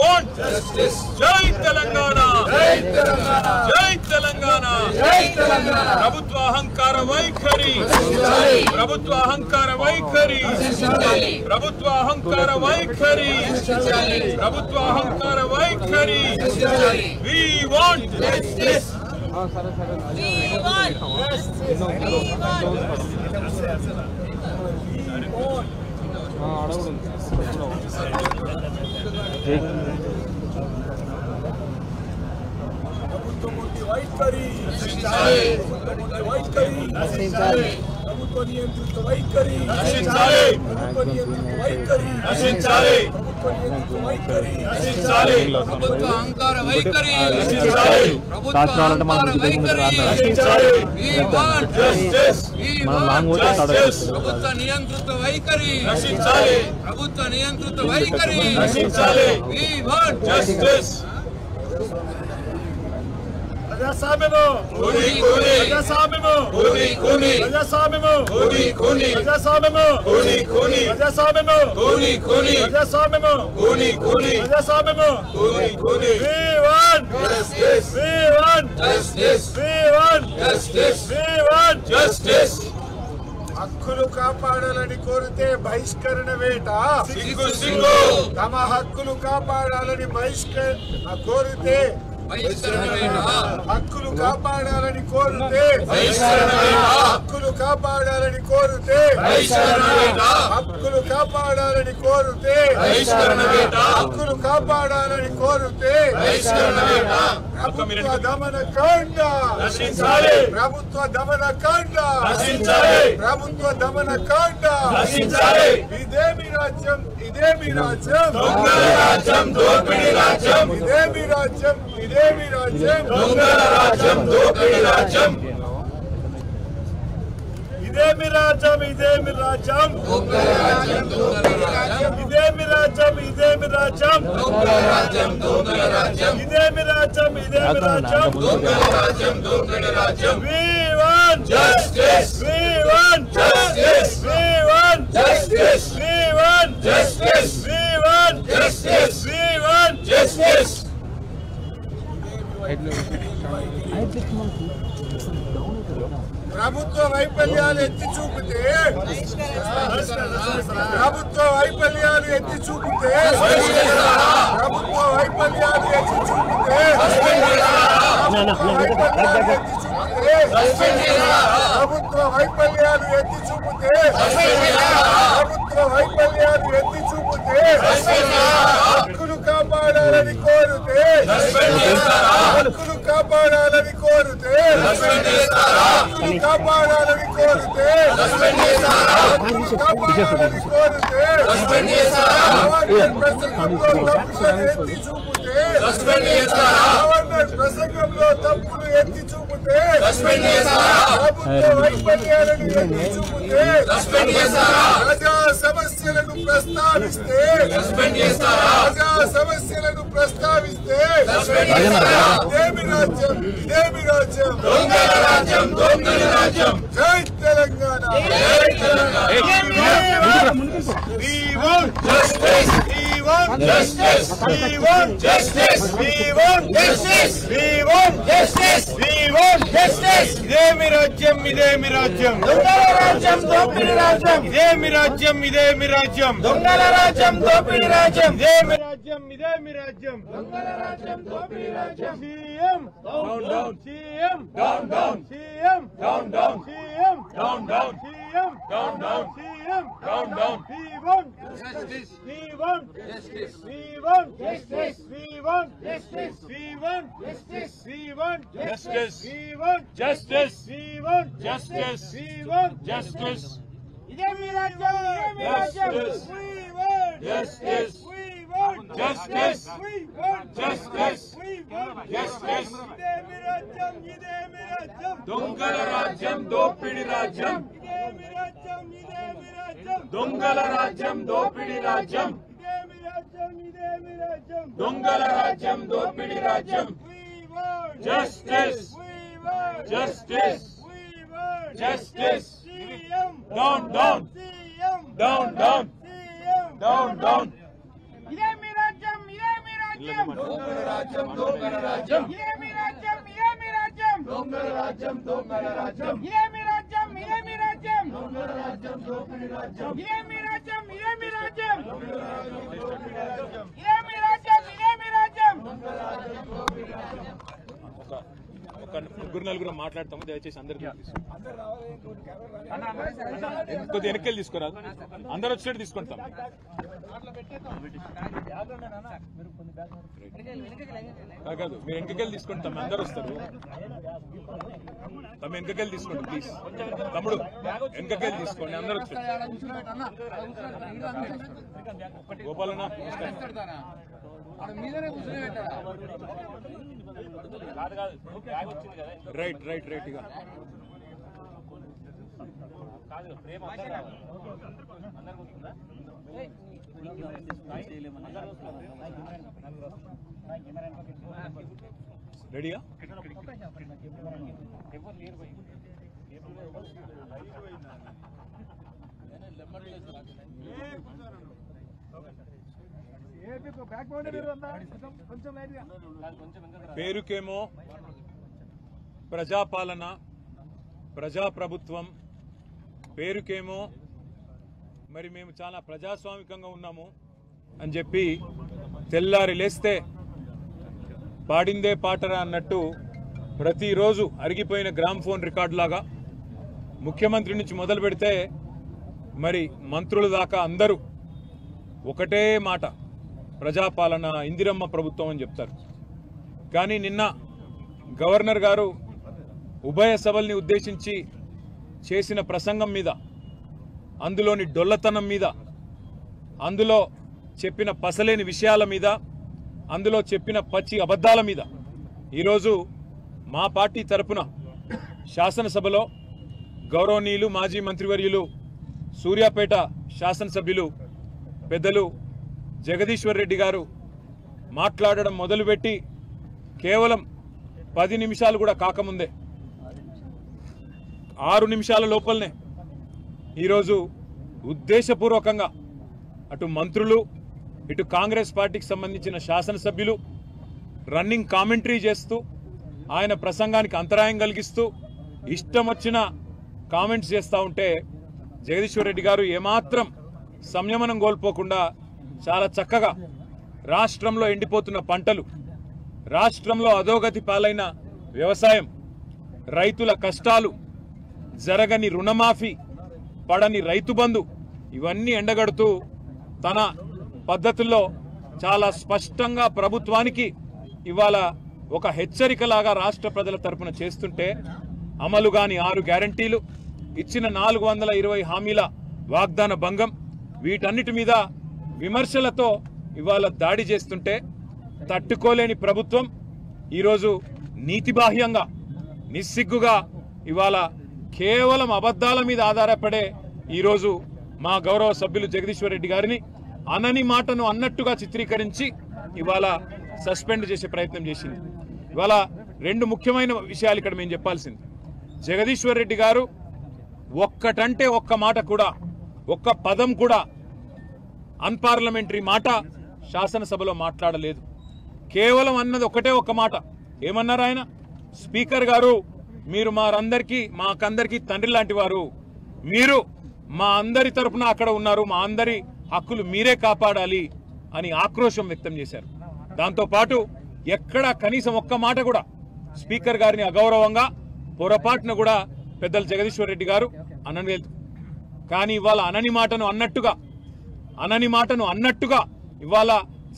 want justice. Jai Telangana. Jai Telangana. Jai Telangana. Jai Telangana. Prabhutva ahankara vaikhari. Prabhutva ahankara vaikhari. Prabhutva ahankara vaikhari. Prabhutva ahankara vaikhari. We want justice. We want justice. హక్కులు కాపాడాలని కోరితే బహిష్కరణ వేట తమ హక్కులు కాపాడాలని కోరితే హక్కులు కాపాడాలని కోరితే హక్కులు కాపాడాలని కోరితే హక్కులు కాపాడాలని కోరితే హక్కులు కాపాడాలని కోరితే ప్రభుత్వ దమనకాండ ప్రభుత్వ దమనకాండ ప్రభుత్వ దమనకాండ ఇదేమి రాజ్యం ఇదేమి రాజ్యం దోపిడీ రాజ్యం ఇదేమి రాజ్యం ఇదేమి రాజ్యం దొంగల రాజ్యం దోపిడీ రాజ్యం ఇదేమి రాజ్యం ఇదేమి రాజ్యం దొంగల రాజ్యం దొంగల రాజ్యం ఇదేమి రాజ్యం ఇదేమి రాజ్యం దొంగల రాజ్యం దొంగల రాజ్యం ఇదేమి రాజ్యం ఇదేమి రాజ్యం దొంగల రాజ్యం దొంగల రాజ్యం we want justice we want justice we want justice we want justice we want justice we want justice ప్రభుత్వ వైఫల్యాలు ఎత్తి చూపితే ప్రభుత్వ వైఫల్యాలు ఎత్తి చూపితే ప్రభుత్వ వైఫల్యాలు ఎత్తి చూపితే ప్రభుత్వ వైఫల్యాలు ఎత్తి చూపితే ప్రభుత్వ వైఫల్యాలు ఎత్తి చూపితే హక్కులు కాపాడాలని కోరితే హక్కులు కాపాడాలని కోరితే హక్కులు కాపాడాలని కోరితే హక్కులు కాపాడాలని కోరితే ఎత్తి చూపితే ప్రసంగంలో తప్పులు ఎత్తి చూపితే ప్రభుత్వ వైఫల్యాలను ఎత్తి చూపితే ప్రజా సమస్యలను ప్రస్తావిస్తే ప్రజా సమస్యలను ప్రస్తావిస్తే ఇదేమి రాజ్యం ఇదేమి రాజ్యం దొంగల రాజ్యం దొంగల రాజ్యం జై తెలంగాణ జై Telangana we want justice we want justice we want justice we want justice we want justice we want justice ఇదేమి రాజ్యం ఇదేమి రాజ్యం దొంగల రాజ్యం దోపిడీ రాజ్యం ఇదేమి రాజ్యం ఇదేమి రాజ్యం దొంగల రాజ్యం దోపిడీ రాజ్యం ఇదేమి రాజ్యం ఇదేమి రాజ్యం దొంగల రాజ్యం దోపిడీ రాజ్యం CM down down CM down down CM down down CM down down CM down down CM down down we want justice we want justice we want justice we want justice we want justice we want justice we want justice we want justice we want justice idemi rajyam we want justice we want justice we want justice we want justice idemi rajyam dongala rajyam dopidi rajyam idemi rajyam దొంగల రాజ్యం దోపిడీ రాజ్యం ఇదేమి రాజ్యం ఇదేమి రాజ్యం దొంగల రాజ్యం దోపిడీ రాజ్యం justice justice justice down down down down down down ఇదేమి రాజ్యం ఇదేమి రాజ్యం ముగ్గురు నలుగురు మాట్లాడతాము, దయచేసి అందరికీ కొద్దిగా వెనక్కి తీసుకురాదు, అందరు వచ్చినట్టు తీసుకుంటాం. కాదు, మీరు వెనకకెళ్ళి తీసుకుంటాం, అందరు వస్తారు. తమ వెనకకెళ్ళి తీసుకోండి ప్లీజ్. తమ్ముడు వెనకకెళ్ళి తీసుకోండి, అందరు వచ్చారు. గోపాలన్న రైట్ రైట్ రైట్ ఇక రెడీయా? పేరుకేమో ప్రజాపాలన, ప్రజాప్రభుత్వం, పేరుకేమో మరి మేము చాలా ప్రజాస్వామికంగా ఉన్నాము అని చెప్పి తెల్లారి లేస్తే పాడిందే పాటరా అన్నట్టు ప్రతిరోజు అరిగిపోయిన గ్రామ్ ఫోన్ రికార్డు లాగా ముఖ్యమంత్రి నుంచి మొదలు పెడితే మరి మంత్రుల దాకా అందరూ ఒకటే మాట, ప్రజాపాలన, ఇందిరమ్మ ప్రభుత్వం అని చెప్తారు. కానీ నిన్న గవర్నర్ గారు ఉభయ సభల్ని ఉద్దేశించి చేసిన ప్రసంగం మీద, అందులోని డొల్లతనం మీద, అందులో చెప్పిన పసలేని విషయాల మీద, అందులో చెప్పిన పచ్చి అబద్ధాల మీద ఈరోజు మా పార్టీ తరపున శాసనసభలో గౌరవనీయులు మాజీ మంత్రివర్యులు సూర్యాపేట శాసనసభ్యులు పెద్దలు జగదీశ్వర్ రెడ్డి గారు మాట్లాడడం మొదలుపెట్టి కేవలం 10 నిమిషాలు కూడా కాకముందే 6 నిమిషాల లోపలనే ఈరోజు ఉద్దేశపూర్వకంగా అటు మంత్రులు, ఇటు కాంగ్రెస్ పార్టీకి సంబంధించిన శాసనసభ్యులు రన్నింగ్ కామెంటరీ చేస్తూ ఆయన ప్రసంగానికి అంతరాయం కలిగిస్తూ ఇష్టం వచ్చిన కామెంట్స్ చేస్తూ ఉంటే జగదీశ్వర్ రెడ్డి గారు ఏమాత్రం సంయమనం కోల్పోకుండా చాలా చక్కగా రాష్ట్రంలో ఎండిపోతున్న పంటలు, రాష్ట్రంలో అధోగతి పాలైన వ్యవసాయం, రైతుల కష్టాలు, జరగని రుణమాఫీ, పడని రైతు బంధు ఇవన్నీ ఎండగడుతూ తన పద్ధతుల్లో చాలా స్పష్టంగా ప్రభుత్వానికి ఇవాళ ఒక హెచ్చరికలాగా రాష్ట్ర ప్రజల తరపున చేస్తుంటే అమలు కాని 6 గ్యారంటీలు, ఇచ్చిన 420 హామీల వాగ్దాన భంగం, వీటన్నిటి మీద విమర్శలతో ఇవాళ దాడి చేస్తుంటే తట్టుకోలేని ప్రభుత్వం ఈరోజు నీతిబాహ్యంగా, నిస్సిగ్గుగా ఇవాళ కేవలం అబద్ధాల మీద ఆధారపడే ఈరోజు మా గౌరవ సభ్యులు జగదీశ్వర్ రెడ్డి గారిని అనని మాటను అన్నట్టుగా చిత్రీకరించి ఇవాళ సస్పెండ్ చేసే ప్రయత్నం చేసింది. ఇవాళ 2 ముఖ్యమైన విషయాలు ఇక్కడ మేము చెప్పాల్సింది. జగదీశ్వర్ రెడ్డి గారు ఒక్కటంటే ఒక్క మాట కూడా, ఒక్క పదం కూడా అన్పార్లమెంటరీ మాట శాసనసభలో మాట్లాడలేదు. కేవలం అన్నది ఒకటే ఒక్క మాట. ఏమన్నారు ఆయన? స్పీకర్ గారు, మీరు మాకందరికీ తండ్రి లాంటి వారు, మీరు మా అందరి తరపున అక్కడ ఉన్నారు, మా అందరి హక్కులు మీరే కాపాడాలి అని ఆక్రోశం వ్యక్తం చేశారు. దాంతోపాటు ఎక్కడా కనీసం ఒక్క మాట కూడా స్పీకర్ గారిని అగౌరవంగా పొరపాటున కూడా పెద్దలు జగదీశ్వర్ రెడ్డి గారు అనలేదు. కానీ ఇవాళ అనని మాటను అన్నట్టుగా ఇవాళ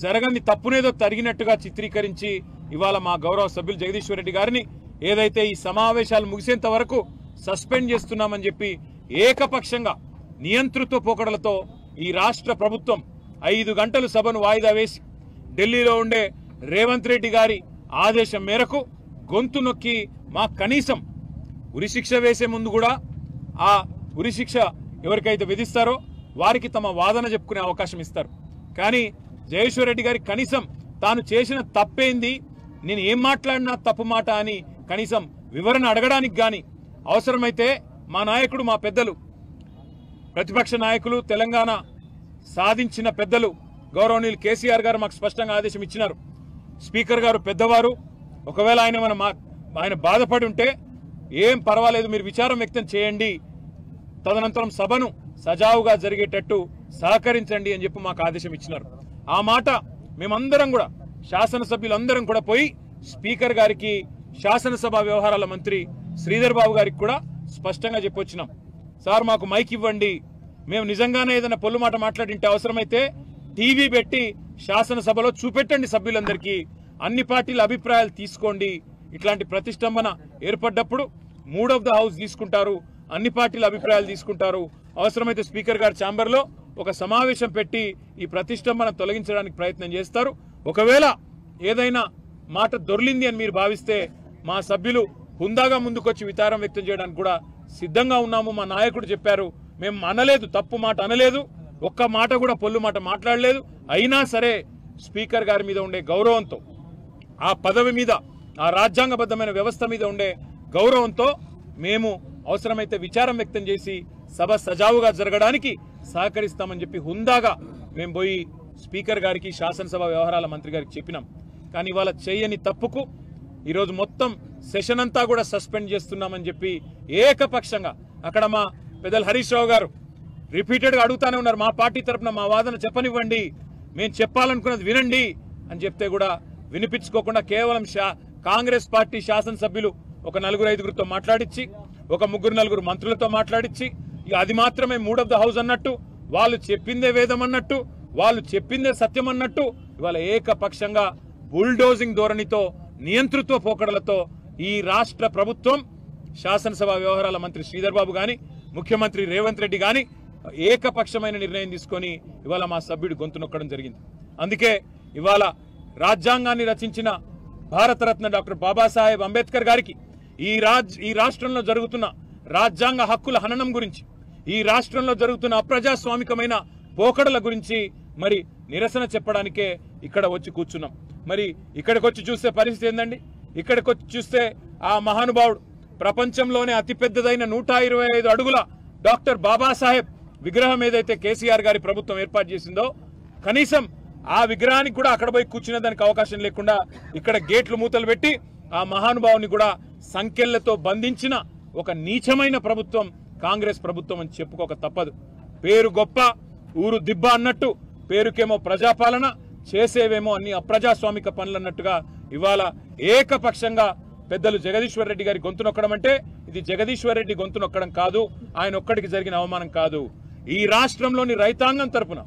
జరగని తప్పునేదో తరిగినట్టుగా చిత్రీకరించి ఇవాళ మా గౌరవ సభ్యులు జగదీశ్వర్ రెడ్డి గారిని ఏదైతే ఈ సమావేశాలు ముగిసేంత వరకు సస్పెండ్ చేస్తున్నామని చెప్పి ఏకపక్షంగా నియంతృత్వ పోకడలతో ఈ రాష్ట్ర ప్రభుత్వం 5 గంటలు సభను వాయిదా వేసి ఢిల్లీలో ఉండే రేవంత్ రెడ్డి గారి ఆదేశం మేరకు గొంతు నొక్కి మా కనీసం ఉరిశిక్ష వేసే ముందు కూడా ఆ ఉరిశిక్ష ఎవరికైతే విధిస్తారో వారికి తమ వాదన చెప్పుకునే అవకాశం ఇస్తారు. కానీ జగదీశ్వర్ రెడ్డి గారి కనీసం తాను చేసిన తప్పేంది, నేను ఏం మాట్లాడినా తప్పు మాట అని కనీసం వివరణ అడగడానికి గాని, అవసరమైతే మా నాయకుడు, మా పెద్దలు, ప్రతిపక్ష నాయకులు, తెలంగాణ సాధించిన పెద్దలు గౌరవనీయులు కేసీఆర్ గారు మాకు స్పష్టంగా ఆదేశం ఇచ్చినారు. స్పీకర్ గారు పెద్దవారు, ఒకవేళ ఆయన బాధపడి ఉంటే ఏం పర్వాలేదు, మీరు విచారం వ్యక్తం చేయండి, తదనంతరం సభను సజావుగా జరిగేటట్టు సహకరించండి అని చెప్పి మాకు ఆదేశం ఇచ్చినారు. ఆ మాట మేమందరం కూడా, శాసనసభ్యులందరం కూడా పోయి స్పీకర్ గారికి, శాసనసభ వ్యవహారాల మంత్రి శ్రీధర్ బాబు గారికి కూడా స్పష్టంగా చెప్పొచ్చినాం. సార్ మాకు మైక్ ఇవ్వండి, మేము నిజంగానే ఏదైనా పొల్లు మాట మాట్లాడింటే అవసరమైతే టీవీ పెట్టి శాసనసభలో చూపెట్టండి, సభ్యులందరికీ అన్ని పార్టీల అభిప్రాయాలు తీసుకోండి. ఇట్లాంటి ప్రతిష్టంభన ఏర్పడ్డప్పుడు మూడ్ ఆఫ్ ద హౌస్ తీసుకుంటారు, అన్ని పార్టీల అభిప్రాయాలు తీసుకుంటారు. అవసరమైతే స్పీకర్ గారి ఛాంబర్లో ఒక సమావేశం పెట్టి ఈ ప్రతిష్టంభన తొలగించడానికి ప్రయత్నం చేస్తారు. ఒకవేళ ఏదైనా మాట దొర్లింది అని మీరు భావిస్తే మా సభ్యులు హుందాగా ముందుకొచ్చి విచారం వ్యక్తం చేయడానికి కూడా సిద్ధంగా ఉన్నాము. మా నాయకుడు చెప్పారు, మేము అనలేదు, తప్పు మాట అనలేదు, ఒక్క మాట కూడా పొల్లు మాట మాట్లాడలేదు. అయినా సరే స్పీకర్ గారి మీద ఉండే గౌరవంతో, ఆ పదవి మీద, ఆ రాజ్యాంగబద్ధమైన వ్యవస్థ మీద ఉండే గౌరవంతో మేము అవసరమైతే విచారం వ్యక్తం చేసి సభ సజావుగా జరగడానికి సహకరిస్తామని చెప్పి హుందాగా మేము పోయి స్పీకర్ గారికి, శాసనసభ వ్యవహారాల మంత్రి గారికి చెప్పినాం. కానీ ఇవాళ చేయని తప్పుకు ఈరోజు మొత్తం సెషన్ అంతా కూడా సస్పెండ్ చేస్తున్నామని చెప్పి ఏకపక్షంగా, అక్కడ మా పెద్దలు హరీష్ రావు గారు రిపీటెడ్గా అడుగుతానే ఉన్నారు, మా పార్టీ తరఫున మా వాదన చెప్పనివ్వండి, మేము చెప్పాలనుకున్నది వినండి అని చెప్తే కూడా వినిపించుకోకుండా కేవలం కాంగ్రెస్ పార్టీ శాసనసభ్యులు ఒక 4-5 మాట్లాడించి, ఒక 3-4 మంత్రులతో మాట్లాడించి, అది మాత్రమే మూడ్ ఆఫ్ ద హౌస్ అన్నట్టు, వాళ్ళు చెప్పిందే వేదం అన్నట్టు, వాళ్ళు చెప్పిందే సత్యం అన్నట్టు ఇవాళ ఏకపక్షంగా బుల్డోజింగ్ ధోరణితో, నియంతృత్వ పోకడలతో ఈ రాష్ట్ర ప్రభుత్వం, శాసనసభ వ్యవహారాల మంత్రి శ్రీధర్ బాబు గాని, ముఖ్యమంత్రి రేవంత్ రెడ్డి గాని ఏకపక్షమైన నిర్ణయం తీసుకొని ఇవాళ మా సభ్యుడు గొంతు నొక్కడం జరిగింది. అందుకే ఇవాళ రాజ్యాంగాన్ని రచించిన భారతరత్న డాక్టర్ బాబాసాహెబ్ అంబేద్కర్ గారికి ఈ రాష్ట్రంలో జరుగుతున్న రాజ్యాంగ హక్కుల హననం గురించి, ఈ రాష్ట్రంలో జరుగుతున్న అప్రజాస్వామికమైన పోకడల గురించి మరి నిరసన చెప్పడానికే ఇక్కడ వచ్చి కూర్చున్నాం. మరి ఇక్కడికి వచ్చి చూస్తే పరిస్థితి ఏందండి? ఇక్కడికి వచ్చి చూస్తే ఆ మహానుభావుడు, ప్రపంచంలోనే అతిపెద్దదైన 125 అడుగుల డాక్టర్ బాబాసాహెబ్ విగ్రహం ఏదైతే కేసీఆర్ గారి ప్రభుత్వం ఏర్పాటు చేసిందో, కనీసం ఆ విగ్రహానికి కూడా అక్కడ పోయి కూర్చునే దానికి అవకాశం లేకుండా ఇక్కడ గేట్లు మూతలు పెట్టి ఆ మహానుభావుని కూడా సంకెళ్లతో బంధించిన ఒక నీచమైన ప్రభుత్వం కాంగ్రెస్ ప్రభుత్వం అని చెప్పుకోక తప్పదు. పేరు గొప్ప, ఊరు దిబ్బ అన్నట్టు, పేరుకేమో ప్రజాపాలన, చేసేవేమో అన్ని అప్రజాస్వామిక పనులు అన్నట్టుగా ఇవాళ ఏకపక్షంగా పెద్దలు జగదీశ్వర్ రెడ్డి గారి గొంతు నొక్కడం అంటే ఇది జగదీశ్వర్ రెడ్డి గొంతు నొక్కడం కాదు, ఆయన ఒక్కడికి జరిగిన అవమానం కాదు. ఈ రాష్ట్రంలోని రైతాంగం తరపున,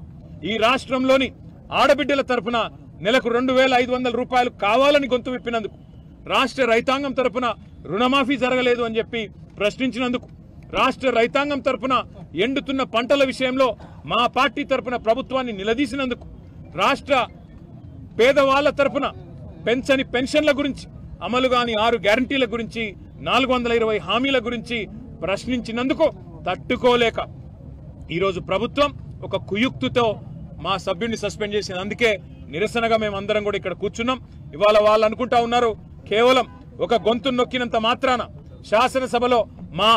ఈ రాష్ట్రంలోని ఆడబిడ్డల తరపున నెలకు 2,500 రూపాయలు కావాలని గొంతు విప్పినందుకు, రాష్ట్ర రైతాంగం తరపున రుణమాఫీ జరగలేదు అని చెప్పి ప్రశ్నించినందుకు, రాష్ట్ర రైతాంగం తరపున ఎండుతున్న పంటల విషయంలో మా పార్టీ తరపున ప్రభుత్వాన్ని నిలదీసినందుకు, రాష్ట్ర పేదవాళ్ల తరపున పెంచని పెన్షన్ల గురించి, అమలు కాని 6 గ్యారంటీల గురించి, 420 హామీల గురించి ప్రశ్నించినందుకు తట్టుకోలేక ఈరోజు ప్రభుత్వం ఒక కుయుక్తితో మా సభ్యుడిని సస్పెండ్ చేసింది. అందుకే నిరసనగా మేమందరం కూడా ఇక్కడ కూర్చున్నాం. ఇవాళ వాళ్ళు అనుకుంటా ఉన్నారు, కేవలం ఒక గొంతు నొక్కినంత మాత్రాన, శాసనసభలో మా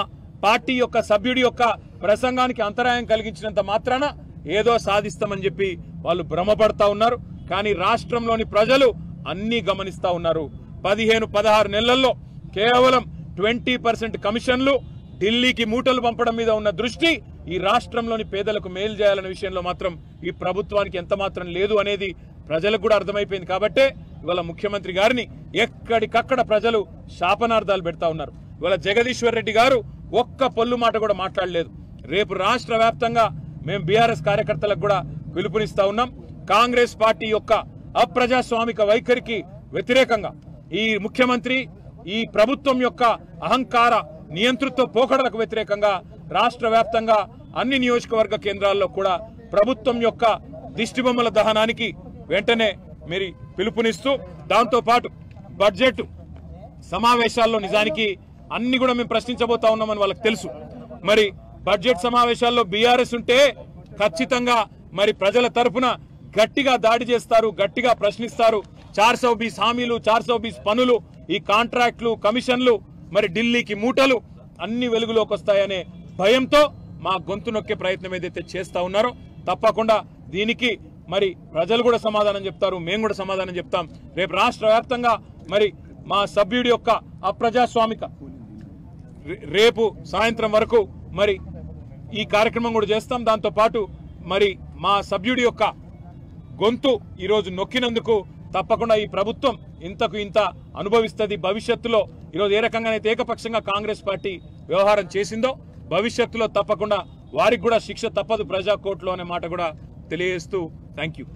పార్టీ యొక్క సభ్యుడి యొక్క ప్రసంగానికి అంతరాయం కలిగించినంత మాత్రాన ఏదో సాధిస్తామని చెప్పి వాళ్ళు భ్రమపడతా ఉన్నారు. కానీ రాష్ట్రంలోని ప్రజలు అన్నీ గమనిస్తా ఉన్నారు. 15-16 నెలల్లో కేవలం 20% కమిషన్లు, ఢిల్లీకి మూటలు పంపడం మీద ఉన్న దృష్టి ఈ రాష్ట్రంలోని పేదలకు మేలు చేయాలనే విషయంలో మాత్రం ఈ ప్రభుత్వానికి ఎంత మాత్రం లేదు అనేది ప్రజలకు కూడా అర్థమైపోయింది. కాబట్టే ఇవాళ ముఖ్యమంత్రి గారిని ఎక్కడికక్కడ ప్రజలు శాపనార్థాలు పెడతా ఉన్నారు. ఇవాళ జగదీశ్వర్ రెడ్డి గారు ఒక్క పొల్లు మాట కూడా మాట్లాడలేదు. రేపు రాష్ట్ర వ్యాప్తంగా మేము బీఆర్ఎస్ కార్యకర్తలకు కూడా పిలుపునిస్తా ఉన్నాం. కాంగ్రెస్ పార్టీ యొక్క అప్రజాస్వామిక వైఖరికి వ్యతిరేకంగా, ఈ ముఖ్యమంత్రి, ఈ ప్రభుత్వం యొక్క అహంకార నియంతృత్వ పోకడలకు వ్యతిరేకంగా రాష్ట్ర వ్యాప్తంగా అన్ని నియోజకవర్గ కేంద్రాల్లో కూడా ప్రభుత్వం యొక్క దిష్టిబొమ్మల దహనానికి వెంటనే మీరు పిలుపునిస్తూ, దాంతోపాటు బడ్జెట్ సమావేశాల్లో నిజానికి అన్ని కూడా మేము ప్రశ్నించబోతా ఉన్నామని వాళ్ళకి తెలుసు. మరి బడ్జెట్ సమావేశాల్లో బీఆర్ఎస్ ఉంటే ఖచ్చితంగా మరి ప్రజల తరఫున గట్టిగా దాడి చేస్తారు, గట్టిగా ప్రశ్నిస్తారు. 420 హామీలు, 420 పనులు, ఈ కాంట్రాక్టులు, కమిషన్లు, మరి ఢిల్లీకి మూటలు అన్ని వెలుగులోకి వస్తాయనే భయంతో మా గొంతు నొక్కే ప్రయత్నం ఏదైతే చేస్తా ఉన్నారో, తప్పకుండా దీనికి మరి ప్రజలు కూడా సమాధానం చెప్తారు, మేము కూడా సమాధానం చెప్తాం. రేపు రాష్ట్ర వ్యాప్తంగా మరి మా సభ్యుడి యొక్క అప్రజాస్వామిక రేపు సాయంత్రం వరకు మరి ఈ కార్యక్రమం కూడా చేస్తాం. దాంతో పాటు మరి మా సభ్యుడి యొక్క గొంతు ఈరోజు నొక్కినందుకు తప్పకుండా ఈ ప్రభుత్వం ఇంతకు ఇంత అనుభవిస్తుంది. భవిష్యత్తులో ఈరోజు ఏ రకంగానైతే ఏకపక్షంగా కాంగ్రెస్ పార్టీ వ్యవహారం చేసిందో భవిష్యత్తులో తప్పకుండా వారికి కూడా శిక్ష తప్పదు ప్రజా కోర్టులో అనే మాట కూడా తెలియజేస్తూ థ్యాంక్ యూ.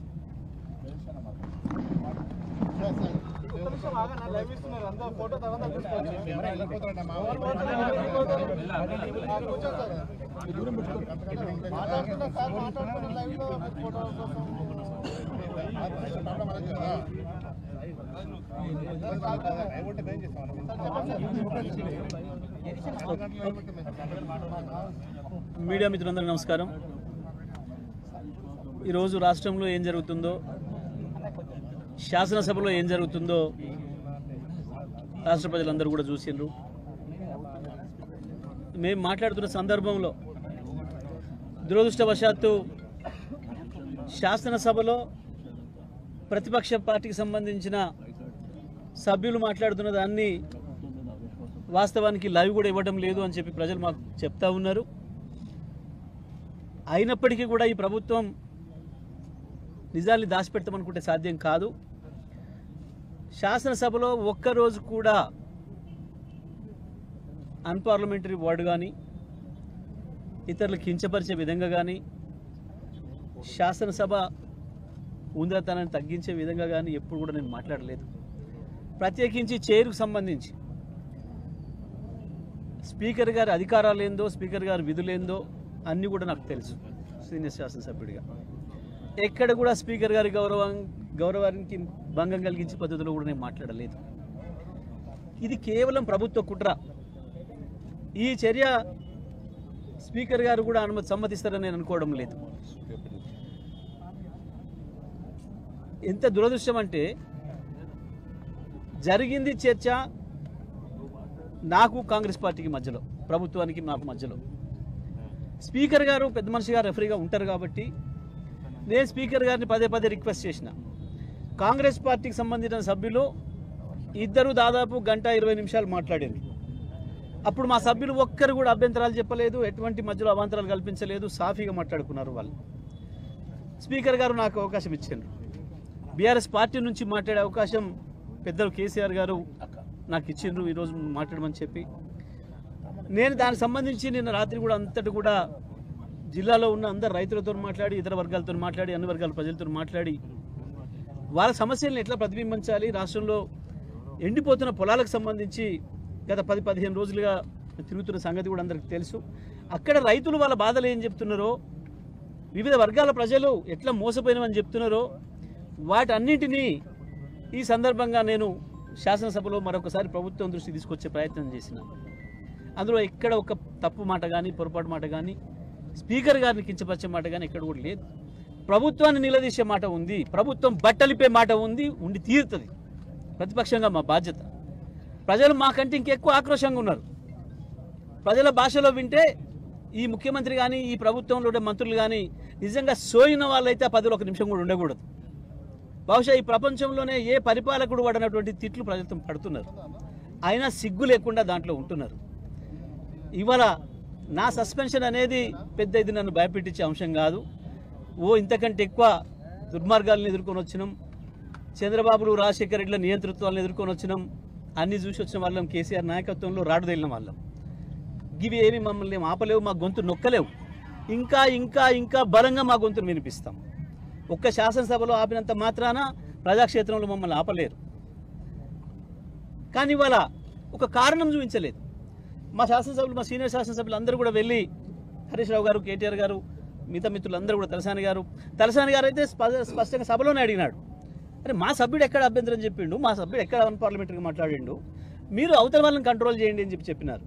మీడియా మిత్రులందరికీ నమస్కారం. ఈరోజు రాష్ట్రంలో ఏం జరుగుతుందో, శాసనసభలో ఏం జరుగుతుందో రాష్ట్ర ప్రజలందరూ కూడా చూసిండ్రు. మేము మాట్లాడుతున్న సందర్భంలో దురదృష్టవశాత్తు శాసనసభలో ప్రతిపక్ష పార్టీకి సంబంధించిన సభ్యులు మాట్లాడుతున్న దాన్ని వాస్తవానికి లైవ్ కూడా ఇవ్వడం లేదు అని చెప్పి ప్రజలు మాకు చెప్తా ఉన్నారు. అయినప్పటికీ కూడా ఈ ప్రభుత్వం నిజాన్ని దాచిపెడతామనుకుంటే సాధ్యం కాదు. శాసనసభలో ఒక్కరోజు కూడా అన్పార్లమెంటరీ వర్డ్ కానీ ఇతరులు కించపరిచే విధంగా కానీ శాసనసభ ఉందతనాన్ని తగ్గించే విధంగా కానీ ఎప్పుడు కూడా నేను మాట్లాడలేదు. ప్రత్యేకించి చైర్కు సంబంధించి స్పీకర్ గారి అధికారాలు ఏందో, స్పీకర్ గారి విధులేందో అన్నీ కూడా నాకు తెలుసు. సీనియర్ శాసనసభ్యుడిగా ఎక్కడ కూడా స్పీకర్ గారి గౌరవానికి భంగం కలిగించే పద్ధతిలో కూడా నేను మాట్లాడలేదు. ఇది కేవలం ప్రభుత్వ కుట్ర. ఈ చర్య స్పీకర్ గారు కూడా సమ్మతిస్తారని నేను అనుకోవడం లేదు. ఎంత దురదృష్టం అంటే జరిగింది చర్చ నాకు కాంగ్రెస్ పార్టీకి మధ్యలో, ప్రభుత్వానికి నాకు మధ్యలో. స్పీకర్ గారు పెద్ద మనిషిగా రెఫరీగా ఉంటారు కాబట్టి నేను స్పీకర్ గారిని పదే పదే రిక్వెస్ట్ చేసిన. కాంగ్రెస్ పార్టీకి సంబంధించిన సభ్యులు ఇద్దరు దాదాపు 1:20 నిమిషాలు మాట్లాడారు. అప్పుడు మా సభ్యులు ఒక్కరు కూడా అభ్యంతరాలు చెప్పలేదు, ఎటువంటి మధ్యలో అవాంతరాలు కల్పించలేదు, సాఫీగా మాట్లాడుకున్నారు వాళ్ళు. స్పీకర్ గారు నాకు అవకాశం ఇచ్చారు. బీఆర్ఎస్ పార్టీ నుంచి మాట్లాడే అవకాశం పెద్దలు కేసీఆర్ గారు నాకు ఇచ్చిండ్రు ఈరోజు మాట్లాడమని చెప్పి. నేను దానికి సంబంధించి నిన్న రాత్రి కూడా అంతటి కూడా జిల్లాలో ఉన్న అందరు రైతులతో మాట్లాడి, ఇతర వర్గాలతో మాట్లాడి, అన్ని వర్గాల ప్రజలతో మాట్లాడి వాళ్ళ సమస్యలను ఎట్లా ప్రతిబింబించాలి, రాష్ట్రంలో ఎండిపోతున్న పొలాలకు సంబంధించి గత 10-15 రోజులుగా తిరుగుతున్న సంగతి కూడా అందరికీ తెలుసు. అక్కడ రైతులు వాళ్ళ బాధలు ఏం చెప్తున్నారో, వివిధ వర్గాల ప్రజలు ఎట్లా మోసపోయినవని చెప్తున్నారో వాటన్నింటినీ ఈ సందర్భంగా నేను శాసనసభలో మరొకసారి ప్రభుత్వం దృష్టికి తీసుకొచ్చే ప్రయత్నం చేసిన. అందులో ఎక్కడ ఒక తప్పు మాట కానీ, పొరపాటు మాట కానీ, స్పీకర్ గారిని కించపరిచే మాట కానీ ఎక్కడ కూడా లేదు. ప్రభుత్వాన్ని నిలదీసే మాట ఉంది, ప్రభుత్వం బట్టలిపే మాట ఉంది, ఉండి తీరుతుంది. ప్రతిపక్షంగా మా బాధ్యత. ప్రజలు మాకంటే ఇంకెక్కువ ఆక్రోషంగా ఉన్నారు. ప్రజల భాషలో వింటే ఈ ముఖ్యమంత్రి కానీ, ఈ ప్రభుత్వంలో ఉండే మంత్రులు కానీ నిజంగా సోయిన వాళ్ళైతే ఆ పదవిలో ఒక నిమిషం కూడా ఉండకూడదు. బహుశా ఈ ప్రపంచంలోనే ఏ పరిపాలకుడు వాడినటువంటి తిట్లు ప్రజలతో పడుతున్నారు. అయినా సిగ్గు లేకుండా దాంట్లో ఉంటున్నారు. ఇవాళ నా సస్పెన్షన్ అనేది పెద్ద ఇది నన్ను భయపెట్టించే అంశం కాదు. ఇంతకంటే ఎక్కువ దుర్మార్గాలను ఎదుర్కొని వచ్చినాం. చంద్రబాబులు, రాజశేఖర రెడ్డిల నియంతృత్వాలను ఎదుర్కొని వచ్చినాం. అన్ని చూసి వచ్చిన వాళ్ళం. కేసీఆర్ నాయకత్వంలో రాడు తేలిన వాళ్ళం. ఇవి ఏమి మమ్మల్ని ఆపలేవు, మా గొంతు నొక్కలేవు. ఇంకా ఇంకా ఇంకా బలంగా మా గొంతును వినిపిస్తాం. ఒక్క శాసనసభలో ఆపినంత మాత్రాన ప్రజాక్షేత్రంలో మమ్మల్ని ఆపలేరు. కానీ ఇవాళ ఒక కారణం చూపించలేదు. మా శాసనసభ్యులు, మా సీనియర్ శాసనసభ్యులు అందరూ కూడా వెళ్ళి హరీష్ రావు గారు, కేటీఆర్ గారు, మిగతా మిత్రులందరూ కూడా, తలసాని గారు అయితే స్పష్టంగా సభలోనే అడిగినాడు, అరే మా సభ్యుడు ఎక్కడ అభ్యంతరం చెప్పిండు, మా సభ్యుడు ఎక్కడ అన్పార్లమెంటరీగా మాట్లాడిండు, మీరు అవతల వాళ్ళని కంట్రోల్ చేయండి అని చెప్పినారు.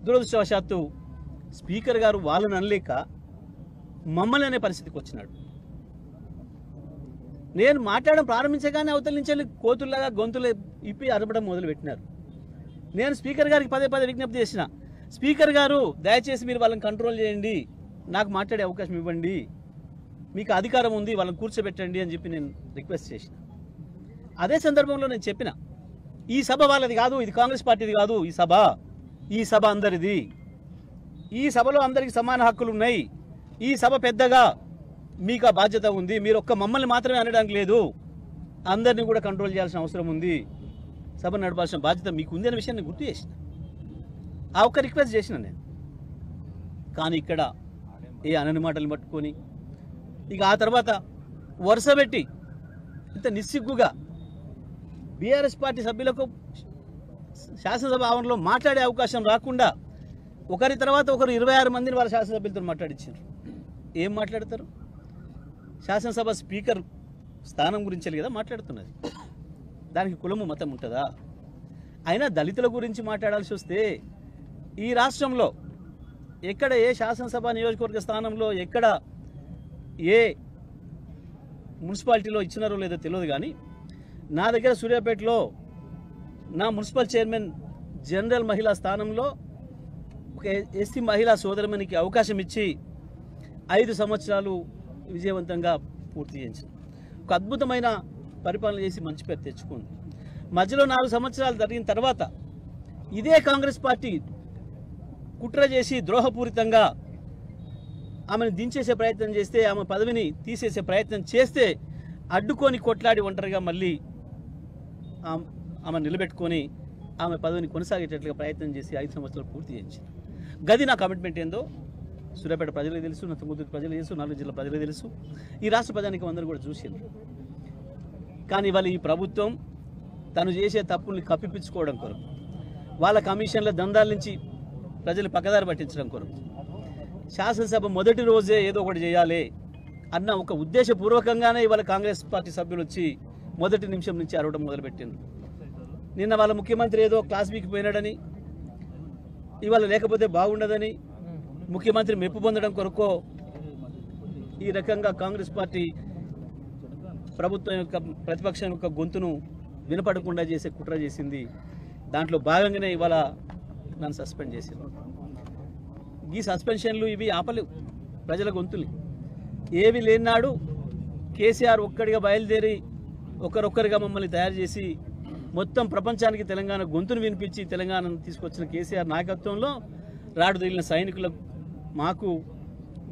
దురదృష్టవశాత్తు స్పీకర్ గారు వాళ్ళని అనలేక మమ్మల్ని అనే పరిస్థితికి వచ్చినాడు. నేను మాట్లాడడం ప్రారంభించగానే అవతల నుంచి కోతుల్లాగా గొంతులు ఇప్పి అరపడం మొదలుపెట్టినారు. నేను స్పీకర్ గారికి పదే పదే విజ్ఞప్తి చేసిన, స్పీకర్ గారు దయచేసి మీరు వాళ్ళని కంట్రోల్ చేయండి, నాకు మాట్లాడే అవకాశం ఇవ్వండి. మీకు అధికారం ఉంది, వాళ్ళని కూర్చోబెట్టండి అని చెప్పి నేను రిక్వెస్ట్ చేసిన. అదే సందర్భంలో నేను చెప్పిన, ఈ సభ వాళ్ళది కాదు, ఇది కాంగ్రెస్ పార్టీది కాదు, ఈ సభ అందరిది, ఈ సభలో అందరికీ సమాన హక్కులు ఉన్నాయి, ఈ సభ పెద్దగా మీకు ఆ బాధ్యత ఉంది, మీరు ఒక్క మమ్మల్ని మాత్రమే అనడానికి లేదు, అందరినీ కూడా కంట్రోల్ చేయాల్సిన అవసరం ఉంది, సభ నడపాల్సిన బాధ్యత మీకు ఉంది అనే విషయాన్ని గుర్తు చేసిన. ఆ ఒక్క రిక్వెస్ట్ చేసిన నేను. కానీ ఇక్కడ ఏ అనని మాటలు పట్టుకొని ఇక ఆ తర్వాత వరుస పెట్టి ఇంత నిస్సిగ్గుగా బీఆర్ఎస్ పార్టీ సభ్యులకు శాసనసభ ఆవరణలో మాట్లాడే అవకాశం రాకుండా ఒకరి తర్వాత ఒకరు 26 మందిని వాళ్ళ శాసనసభ్యులతో మాట్లాడించారు. ఏం మాట్లాడతారు? శాసనసభ స్పీకర్ స్థానం గురించి కదా మాట్లాడుతున్నది. దానికి కులము మతం ఉంటుందా? అయినా దళితుల గురించి మాట్లాడాల్సి వస్తే ఈ రాష్ట్రంలో ఎక్కడ ఏ శాసనసభ నియోజకవర్గ స్థానంలో ఎక్కడ ఏ మున్సిపాలిటీలో ఇచ్చినారో లేదో తెలియదు, కానీ నా దగ్గర సూర్యాపేటలో నా మున్సిపల్ చైర్మన్ జనరల్ మహిళా స్థానంలో ఒక ఎస్టీ మహిళా సోదరమణికి అవకాశం ఇచ్చి 5 సంవత్సరాలు విజయవంతంగా పూర్తి చేయించింది. ఒక అద్భుతమైన పరిపాలన చేసి మంచి పేరు తెచ్చుకుంది. మధ్యలో 4 సంవత్సరాలు జరిగిన తర్వాత ఇదే కాంగ్రెస్ పార్టీ కుట్ర చేసి ద్రోహపూరితంగా ఆమెను దించేసే ప్రయత్నం చేస్తే, ఆమె పదవిని తీసేసే ప్రయత్నం చేస్తే అడ్డుకొని కొట్లాడి ఒంటరిగా మళ్ళీ ఆమె నిలబెట్టుకొని ఆమె పదవిని కొనసాగేటట్లుగా ప్రయత్నం చేసి 5 సంవత్సరాలు పూర్తి చేయించింది. గది నా కమిట్మెంట్ ఏందో సూర్యాపేట ప్రజలకు తెలుసు, నా తుంగతుర్తి ప్రజలకు తెలుసు, 4 జిల్లా ప్రజలకు తెలుసు, ఈ రాష్ట్ర ప్రజానికి అందరూ కూడా చూసింది. కానీ వాళ్ళ ఈ ప్రభుత్వం తను చేసే తప్పుల్ని కప్పిపించుకోవడం కొరకు, వాళ్ళ కమిషన్ల దందాల నుంచి ప్రజలు పక్కదారి పట్టించడం కొరకు శాసనసభ మొదటి రోజే ఏదో ఒకటి చేయాలి అన్న ఒక ఉద్దేశపూర్వకంగానే ఇవాళ కాంగ్రెస్ పార్టీ సభ్యులు వచ్చి మొదటి నిమిషం నుంచి అరవడం మొదలుపెట్టిండ్రు. నిన్న వాళ్ళ ముఖ్యమంత్రి ఏదో క్లాస్ బీకి పోయినాడని, ఇవాళ లేకపోతే బాగుండదని ముఖ్యమంత్రి మెప్పు పొందడం కొరకో ఈ రకంగా కాంగ్రెస్ పార్టీ ప్రభుత్వం యొక్క ప్రతిపక్షం యొక్క గొంతును వినపడకుండా చేసే కుట్ర చేసింది. దాంట్లో భాగంగానే ఇవాళ నన్ను సస్పెండ్ చేసింది. ఈ సస్పెన్షన్లు ఇవి ఆపలేవు ప్రజల గొంతులు. ఏవి లేనాడు కేసీఆర్ ఒక్కడిగా బయలుదేరి ఒకరొక్కరిగా మమ్మల్ని తయారు చేసి మొత్తం ప్రపంచానికి తెలంగాణ గొంతును వినిపించి తెలంగాణను తీసుకొచ్చిన కేసీఆర్ నాయకత్వంలో రాడు తగిలిన సైనికులకు మాకు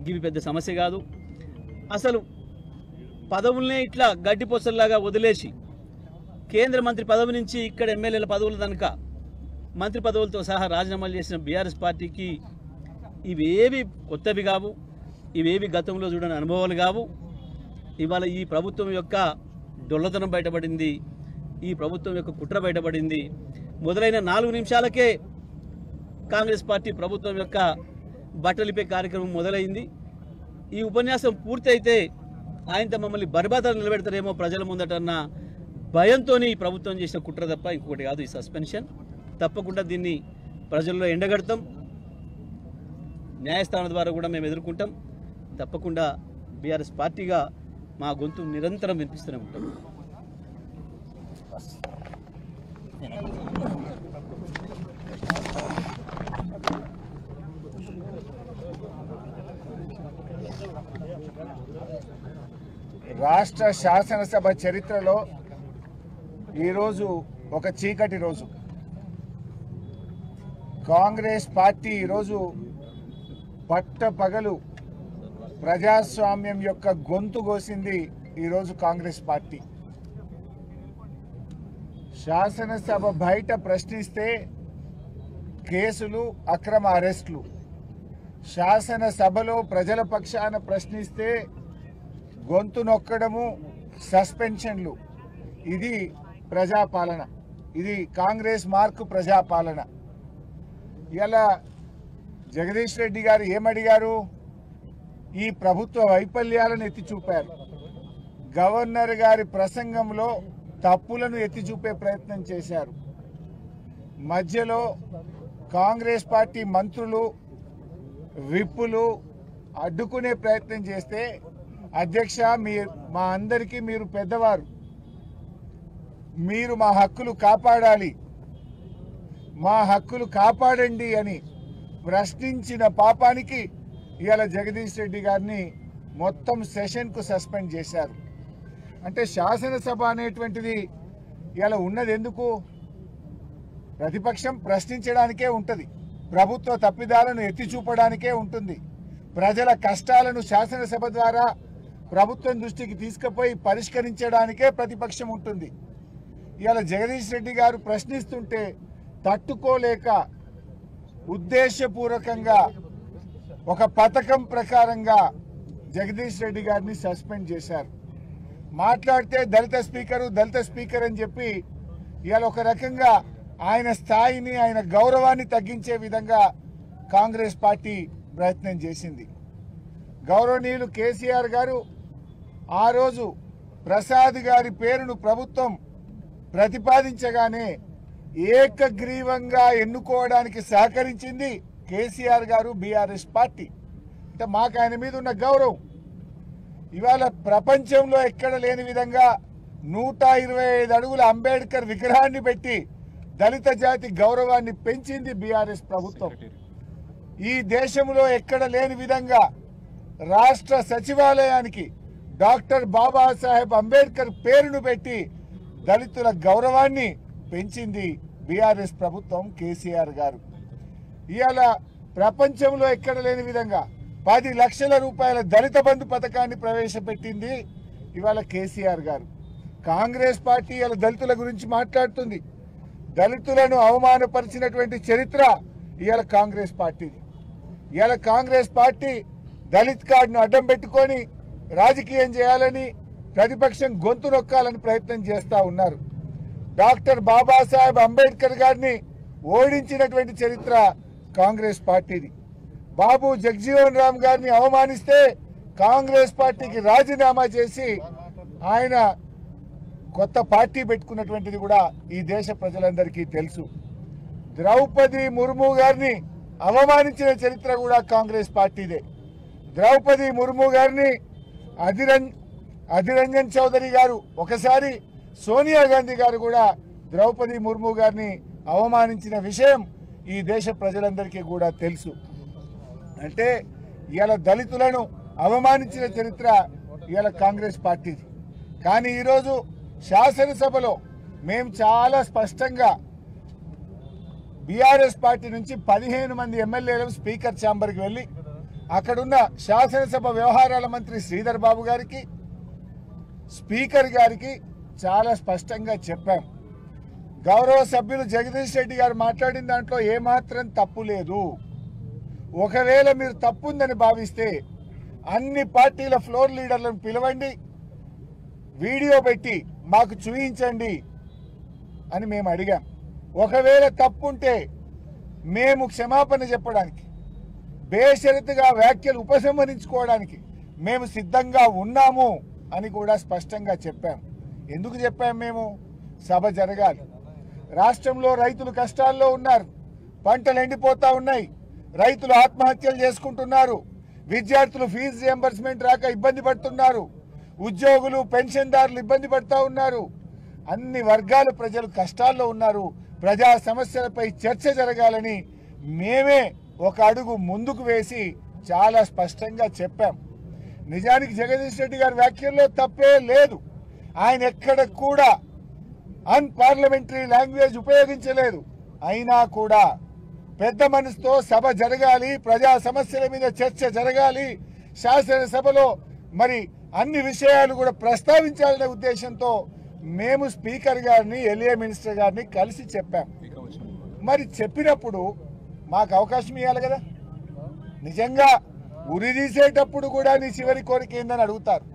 ఇవి పెద్ద సమస్య కాదు. అసలు పదవులనే ఇట్లా గడ్డిపోసల్లాగా వదిలేసి కేంద్ర మంత్రి పదవి నుంచి ఇక్కడ ఎమ్మెల్యేల పదవుల కనుక మంత్రి పదవులతో సహా రాజీనామాలు చేసిన బీఆర్ఎస్ పార్టీకి ఇవేవి కొత్తవి కావు, ఇవేవి గతంలో చూడని అనుభవాలు కావు. ఇవాళ ఈ ప్రభుత్వం యొక్క డొల్లతనం బయటపడింది, ఈ ప్రభుత్వం యొక్క కుట్ర బయటపడింది. మొదలైన 4 నిమిషాలకే కాంగ్రెస్ పార్టీ ప్రభుత్వం యొక్క బట్టలిపే కార్యక్రమం మొదలైంది. ఈ ఉపన్యాసం పూర్తి అయితే ఆయనతో మమ్మల్ని బర్బాదలు నిలబెడతారేమో ప్రజల ముందటన్న భయంతో ఈ ప్రభుత్వం చేసిన కుట్ర తప్ప ఇంకొకటి కాదు ఈ సస్పెన్షన్. తప్పకుండా దీన్ని ప్రజల్లో ఎండగడతాం, న్యాయస్థానం ద్వారా కూడా మేము ఎదుర్కొంటాం. తప్పకుండా బీఆర్ఎస్ పార్టీగా మా గొంతు నిరంతరం వినిపిస్తూనే ఉంటాం. రాష్ట్ర శాసనసభ చరిత్రలో ఈరోజు ఒక చీకటి రోజు. కాంగ్రెస్ పార్టీ ఈరోజు పట్టపగలు ప్రజాస్వామ్యం యొక్క గొంతు కోసింది. ఈరోజు కాంగ్రెస్ పార్టీ శాసనసభ బయట ప్రశ్నిస్తే కేసులు, అక్రమ అరెస్టులు, శాసనసభలో ప్రజల పక్షాన ప్రశ్నిస్తే గొంతు నొక్కడము, సస్పెన్షన్లు. ఇది ప్రజాపాలన, ఇది కాంగ్రెస్ మార్కు ప్రజాపాలన. ఇలా జగదీష్ రెడ్డి గారు ఏమడిగారు? ఈ ప్రభుత్వ వైఫల్యాలను ఎత్తి చూపారు. గవర్నర్ గారి ప్రసంగంలో తప్పులను ఎత్తి చూపే ప్రయత్నం చేశారు. మధ్యలో కాంగ్రెస్ పార్టీ మంత్రులు, విప్పులు అడ్డుకునే ప్రయత్నం చేస్తే, అధ్యక్ష మా అందరికీ మీరు పెద్దవారు, మీరు మా హక్కులు కాపాడాలి, మా హక్కులు కాపాడండి అని ప్రశ్నించిన పాపానికి ఇవాళ జగదీష్ రెడ్డి గారిని మొత్తం సెషన్కు సస్పెండ్ చేశారు. అంటే శాసనసభ అనేటువంటిది ఇలా ఉన్నది ఎందుకు? ప్రతిపక్షం ప్రశ్నించడానికే ఉంటుంది, ప్రభుత్వ తప్పిదాలను ఎత్తి చూపడానికే ఉంటుంది, ప్రజల కష్టాలను శాసనసభ ద్వారా ప్రభుత్వం దృష్టికి తీసుకుపోయి పరిష్కరించడానికే ప్రతిపక్షం ఉంటుంది. ఇవాళ జగదీష్ రెడ్డి గారు ప్రశ్నిస్తుంటే తట్టుకోలేక ఉద్దేశపూర్వకంగా ఒక పథకం ప్రకారంగా జగదీష్ రెడ్డి గారిని సస్పెండ్ చేశారు. మాట్లాడితే దళిత స్పీకర్ అని చెప్పి ఇవాళ ఒక రకంగా ఆయన స్థాయిని, ఆయన గౌరవాన్ని తగ్గించే విధంగా కాంగ్రెస్ పార్టీ ప్రయత్నం చేసింది. గౌరవనీయులు కేసీఆర్ గారు ఆ రోజు ప్రసాద్ గారి పేరును ప్రభుత్వం ప్రతిపాదించగానే ఏకగ్రీవంగా ఎన్నుకోవడానికి సహకరించింది కేసీఆర్ గారు, బీఆర్ఎస్ పార్టీ. అంటే మాకు ఆయన మీద ఉన్న గౌరవం ఇవాళ ప్రపంచంలో ఎక్కడ లేని విధంగా 125 అడుగుల అంబేద్కర్ విగ్రహాన్ని పెట్టి దళిత జాతి గౌరవాన్ని పెంచింది బీఆర్ఎస్ ప్రభుత్వం. ఈ దేశంలో ఎక్కడ లేని విధంగా రాష్ట్ర సచివాలయానికి డాక్టర్ బాబాసాహెబ్ అంబేద్కర్ పేరును పెట్టి దళితుల గౌరవాన్ని పెంచింది బీఆర్ఎస్ ప్రభుత్వం, కేసీఆర్ గారు. ఇవాళ ప్రపంచంలో ఎక్కడ లేని విధంగా 10 లక్షల రూపాయల దళిత బంధు పథకాన్ని ప్రవేశపెట్టింది ఇవాళ కేసీఆర్ గారు. కాంగ్రెస్ పార్టీ ఇవాళ దళితుల గురించి మాట్లాడుతుంది. దళితులను అవమానపరిచినటువంటి చరిత్ర ఇవాళ కాంగ్రెస్ పార్టీది. ఇవాళ కాంగ్రెస్ పార్టీ దళిత్ కార్డును అడ్డం పెట్టుకొని రాజకీయం చేయాలని, ప్రతిపక్షం గొంతు నొక్కాలని ప్రయత్నం చేస్తూ ఉన్నారు. డాక్టర్ బాబాసాహెబ్ అంబేద్కర్ గారిని ఓడించినటువంటి చరిత్ర కాంగ్రెస్ పార్టీది. బాబు జగజీవన్ రామ్ గారిని అవమానిస్తే కాంగ్రెస్ పార్టీకి రాజీనామా చేసి ఆయన కొత్త పార్టీ పెట్టుకున్నటువంటిది కూడా ఈ దేశ ప్రజలందరికీ తెలుసు. ద్రౌపది ముర్ము గారిని అవమానించిన చరిత్ర కూడా కాంగ్రెస్ పార్టీదే. ద్రౌపది ముర్ము గారిని అధిరంజన్ చౌదరి గారు, ఒకసారి సోనియా గాంధీ గారు కూడా ద్రౌపది ముర్ము గారిని అవమానించిన విషయం ఈ దేశ ప్రజలందరికీ కూడా తెలుసు. అంటే ఇవాళ దళితులను అవమానించిన చరిత్ర ఇవాళ కాంగ్రెస్ పార్టీది. కానీ ఈరోజు శాసనసభలో మేము చాలా స్పష్టంగా బీఆర్ఎస్ పార్టీ నుంచి 15 మంది ఎమ్మెల్యేలు స్పీకర్ ఛాంబర్కి వెళ్ళి అక్కడున్న శాసనసభ వ్యవహారాల మంత్రి శ్రీధర్ బాబు గారికి, స్పీకర్ గారికి చాలా స్పష్టంగా చెప్పాం. గౌరవ సభ్యులు జగదీష్ రెడ్డి గారు మాట్లాడిన దాంట్లో ఏమాత్రం తప్పు లేదు. ఒకవేళ మీరు తప్పుందని భావిస్తే అన్ని పార్టీల ఫ్లోర్ లీడర్లను పిలవండి, వీడియో పెట్టి మాకు చూపించండి అని మేము అడిగాం. ఒకవేళ తప్పుంటే మేము క్షమాపణ చెప్పడానికి, బేషరతుగా వ్యాఖ్యలు ఉపసంహరించుకోవడానికి మేము సిద్ధంగా ఉన్నాము అని కూడా స్పష్టంగా చెప్పాం. ఎందుకు చెప్పాం? మేము సభ జరగాలి. రాష్ట్రంలో రైతులు కష్టాల్లో ఉన్నారు, పంటలు ఎండిపోతా ఉన్నాయి, రైతులు ఆత్మహత్యలు చేసుకుంటున్నారు, విద్యార్థులు ఫీజు రియంబర్స్మెంట్ రాక ఇబ్బంది పడుతున్నారు, ఉద్యోగులు పెన్షన్దారులు ఇబ్బంది పడుతూ ఉన్నారు, అన్ని వర్గాల ప్రజలు కష్టాల్లో ఉన్నారు. ప్రజా సమస్యలపై చర్చ జరగాలని మేమే ఒక అడుగు ముందుకు వేసి చాలా స్పష్టంగా చెప్పాం. నిజానికి జగదీష్ రెడ్డి గారి వ్యాఖ్యల్లో తప్పే లేదు. ఆయన ఎక్కడ కూడా అన్పార్లమెంటరీ లాంగ్వేజ్ ఉపయోగించలేదు. అయినా కూడా పెద్ద మనసుతో సభ జరగాలి, ప్రజా సమస్యల మీద చర్చ జరగాలి, శాసనసభలో మరి అన్ని విషయాలు కూడా ప్రస్తావించాలనే ఉద్దేశంతో మేము స్పీకర్ గారిని, ఎల్ఏ మినిస్టర్ గారిని కలిసి చెప్పాం. మరి చెప్పినప్పుడు మాకు అవకాశం ఇవ్వాలి కదా. నిజంగా ఉరి తీసేటప్పుడు కూడా నీ చివరి కోరిక ఏందని అడుగుతారు.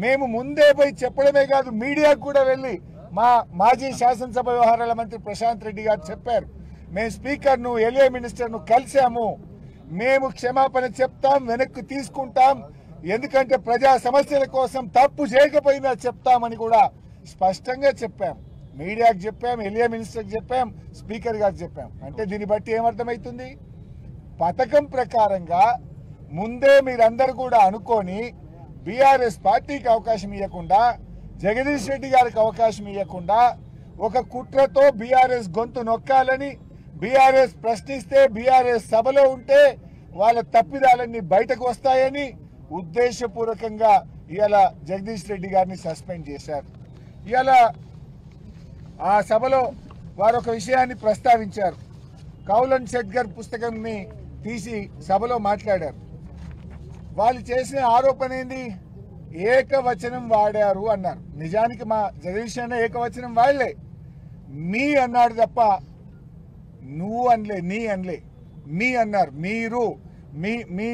మేము ముందే పోయి చెప్పడమే కాదు, మీడియాకు కూడా వెళ్ళి మా మాజీ శాసనసభ వ్యవహారాల మంత్రి ప్రశాంత్ రెడ్డి గారు చెప్పారు, మేము స్పీకర్ను, ఎల్ఏ మినిస్టర్ను కలిసాము, మేము క్షమాపణ చెప్తాం, వెనక్కి తీసుకుంటాం, ఎందుకంటే ప్రజా సమస్యల కోసం తప్పు చేయకపోయినా చెప్తామని కూడా స్పష్టంగా చెప్పాం. మీడియాకు చెప్పాం, ఎల్ఏ మినిస్టర్కి చెప్పాం, స్పీకర్ గారికి చెప్పాం. అంటే దీన్ని బట్టి ఏమర్థమవుతుంది? పథకం ప్రకారంగా ముందే మీరందరూ కూడా అనుకొని బీఆర్ఎస్ పార్టీకి అవకాశం ఇవ్వకుండా, జగదీష్ రెడ్డి గారికి అవకాశం ఇవ్వకుండా, ఒక కుట్రతో బీఆర్ఎస్ గొంతు నొక్కాలని, బీఆర్ఎస్ ప్రశ్నిస్తే, బీఆర్ఎస్ సభలో ఉంటే వాళ్ళ తప్పిదాలన్నీ బయటకు వస్తాయని ఉద్దేశపూర్వకంగా ఇవాళ జగదీష్ రెడ్డి గారిని సస్పెండ్ చేశారు. ఇవాళ ఆ సభలో వారు ఒక విషయాన్ని ప్రస్తావించారు. కౌలన్ షెట్గర్ పుస్తకంని తీసి సభలో మాట్లాడారు. వాళ్ళు చేసిన ఆరోపణ ఏంది? ఏకవచనం వాడారు అన్నారు. నిజానికి మా జగదీష్ అన్న ఏకవచనం వాడలే, మీ అన్నాడు తప్ప నువ్వు అనలే, నీ అనలే, మీ అన్నారు. మీరు మీ మీ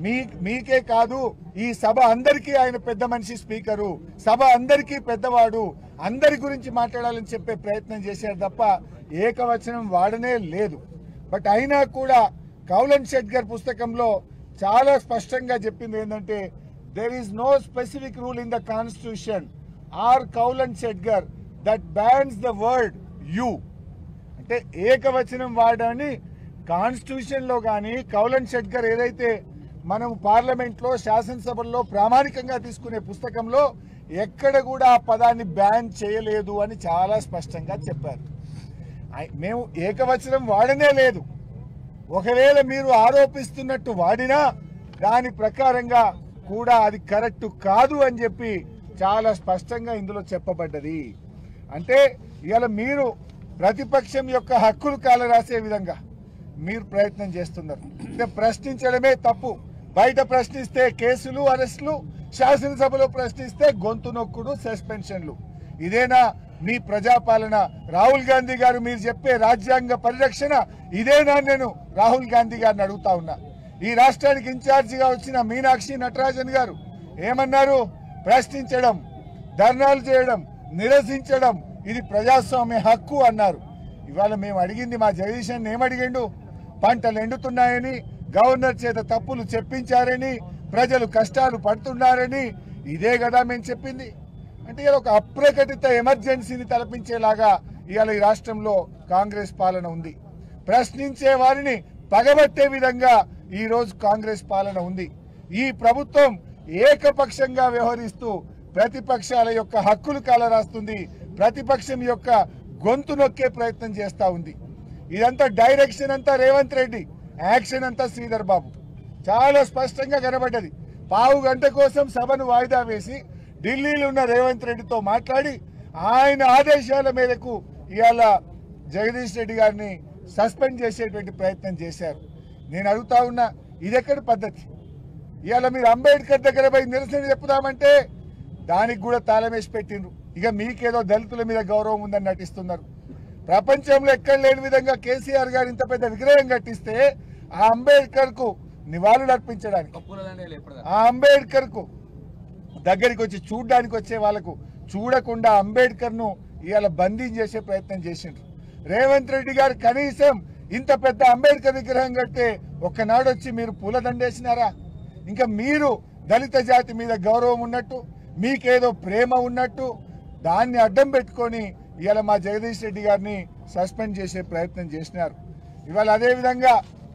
మీ మీకే కాదు, ఈ సభ అందరికీ ఆయన పెద్ద మనిషి, స్పీకరు, సభ అందరికీ పెద్దవాడు, అందరి గురించి మాట్లాడాలని చెప్పే ప్రయత్నం చేశారు తప్ప ఏకవచనం వాడనే లేదు. బట్ అయినా కూడా కౌలన్ షెట్గర్ పుస్తకంలో చాలా స్పష్టంగా చెప్పింది ఏంటంటే, there is no specific rule in the constitution or Kaulan Shedgar that bans the word you. అంటే ఏకవచనం వాడని కాన్స్టిట్యూషన్ లో కానీ కౌలన్ షెట్గర్ ఏదైతే మనం పార్లమెంట్ లో శాసనసభల్లో ప్రామాణికంగా తీసుకునే పుస్తకంలో ఎక్కడ కూడా ఆ పదాన్ని బ్యాన్ చేయలేదు అని చాలా స్పష్టంగా చెప్పారు. మేము ఏకవచనం వాడనే లేదు. ఒకవేళ మీరు ఆరోపిస్తున్నట్టు వాడినా దాని ప్రకారంగా కూడా అది కరెక్ట్ కాదు అని చెప్పి చాలా స్పష్టంగా ఇందులో చెప్పబడ్డది. అంటే ఇవాళ మీరు ప్రతిపక్షం యొక్క హక్కులు కాలరాసే విధంగా మీరు ప్రయత్నం చేస్తున్నారు. అంటే ప్రశ్నించడమే తప్పు. బయట ప్రశ్నిస్తే కేసులు, అరెస్టులు, శాసనసభలో ప్రశ్నిస్తే గొంతు నొక్కుడు, సస్పెన్షన్లు. ఇదేనా మీ ప్రజాపాలన? రాహుల్ గాంధీ గారు మీరు చెప్పే రాజ్యాంగ పరిరక్షణ ఇదేనా? నేను రాహుల్ గాంధీ గారిని అడుగుతా ఉన్నా. ఈ రాష్ట్రానికి ఇన్ఛార్జిగా వచ్చిన మీనాక్షి నటరాజన్ గారు ఏమన్నారు? ప్రశ్నించడం, ధర్నాలు చేయడం, నిరసించడం ఇది ప్రజాస్వామ్య హక్కు అన్నారు. ఇవాళ మేము అడిగింది, మా జగదీశన్ ఏమడిగిండు? పంటలు ఎండుతున్నాయని, గవర్నర్ చేత తప్పులు చెప్పించారని, ప్రజలు కష్టాలు పడుతున్నారని, ఇదే కదా మేము చెప్పింది. అంటే ఇలా ఒక అప్రకటిత ఎమర్జెన్సీని తలపించేలాగా ఇవాళ ఈ రాష్ట్రంలో కాంగ్రెస్ పాలన ఉంది. ప్రశ్నించే వారిని పగబట్టే విధంగా ఈ రోజు కాంగ్రెస్ పాలన ఉంది. ఈ ప్రభుత్వం ఏకపక్షంగా వ్యవహరిస్తూ ప్రతిపక్షాల యొక్క హక్కులు కాలరాస్తుంది, ప్రతిపక్షం యొక్క గొంతు నొక్కే ప్రయత్నం చేస్తా ఉంది. ఇదంతా డైరెక్షన్ అంతా రేవంత్ రెడ్డి, యాక్షన్ అంతా శ్రీధర్ బాబు. చాలా స్పష్టంగా కనబడ్డది. పావు గంట కోసం సభను వాయిదా వేసి ఢిల్లీలో ఉన్న రేవంత్ రెడ్డితో మాట్లాడి ఆయన ఆదేశాల మేరకు ఇవాళ జగదీష్ రెడ్డి గారిని సస్పెండ్ చేసేటువంటి ప్రయత్నం చేశారు. నేను అడుగుతా ఉన్నా, ఇదెక్కడి పద్ధతి? ఇవాళ మీరు అంబేద్కర్ దగ్గర పోయి నిరసన చెప్పుదామంటే దానికి కూడా తాళం వేసి పెట్టిండ్రు. ఇక మీకేదో దళితుల మీద గౌరవం ఉందని నటిస్తున్నారు. ప్రపంచంలో ఎక్కడ లేని విధంగా కేసీఆర్ గారు ఇంత పెద్ద విగ్రహం కట్టిస్తే ఆ అంబేద్కర్ కు నివాళులు అర్పించడానికి, ఆ అంబేద్కర్ కు దగ్గరికి వచ్చి చూడడానికి వచ్చే వాళ్ళకు చూడకుండా అంబేద్కర్ ను ఇవాళ బందీని చేసే ప్రయత్నం చేసిండ్రు. రేవంత్ రెడ్డి గారు కనీసం ఇంత పెద్ద అంబేద్కర్ విగ్రహం కట్టే ఒక్కనాడు వచ్చి మీరు పూలదండేసినారా? ఇంకా మీరు దళిత జాతి మీద గౌరవం ఉన్నట్టు, మీకేదో ప్రేమ ఉన్నట్టు దాన్ని అడ్డం పెట్టుకొని ఇవాళ మా జగదీష్ రెడ్డి గారిని సస్పెండ్ చేసే ప్రయత్నం చేసినారు. ఇవాళ అదేవిధంగా